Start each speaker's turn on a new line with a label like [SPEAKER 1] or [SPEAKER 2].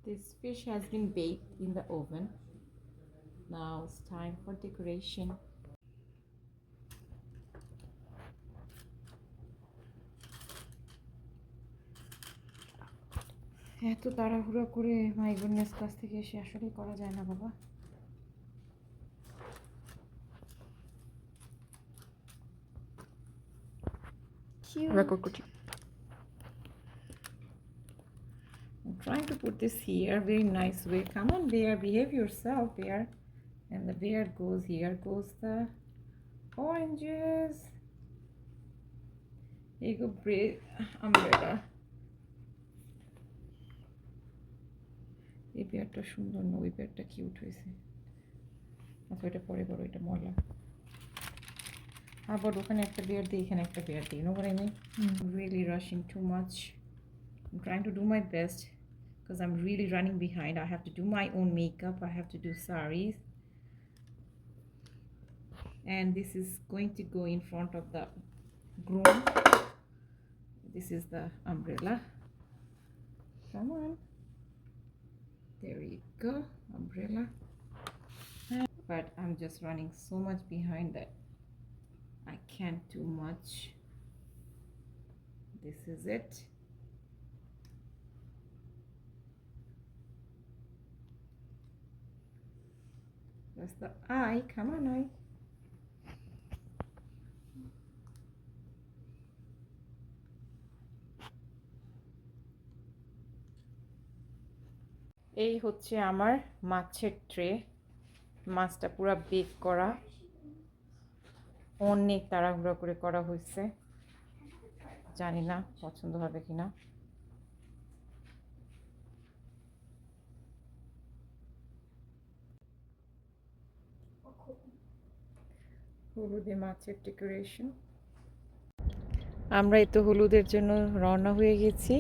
[SPEAKER 1] This fish has been baked in the oven. Now it's time for decoration. এত তাড়াহুড়া করে my goodness কাছ থেকে এসে আসলে করা যায় না বাবা। Record করছি। I'm trying to put this here very nice way. Come on, bear, behave yourself, bear. And the bear goes here, goes the oranges. Here you go, umbrella. এই পেয়ারটা সুন্দর না, ওই পেয়ারটা কিউট হয়েছে। আচ্ছা ওইটা পরে বড়, ওইটা ময়লা। আবার ওখানে একটা পেয়ার দিই, এখানে একটা পেয়ার দিই। Know what I mean? I'm really rushing too much. I'm trying to do my best because I'm really running behind. I have to do my own makeup. I have to do saris. And this is going to go in front of the groom. This is the umbrella. Come on. There you go, umbrella. But I'm just running so much behind that I can't do much. This is it. That's the eye. Come on, eye. এই হচ্ছে আমার মাছের tray. মাছটা পুরো bake করা, অনেক তাড়াহুড়া করে করা হয়েছে। জানি না পছন্দ হবে কিনা। হলুদে মাছের ডেকোরেশন। আমরা এই তো হলুদের জন্য রওনা হয়ে গেছি।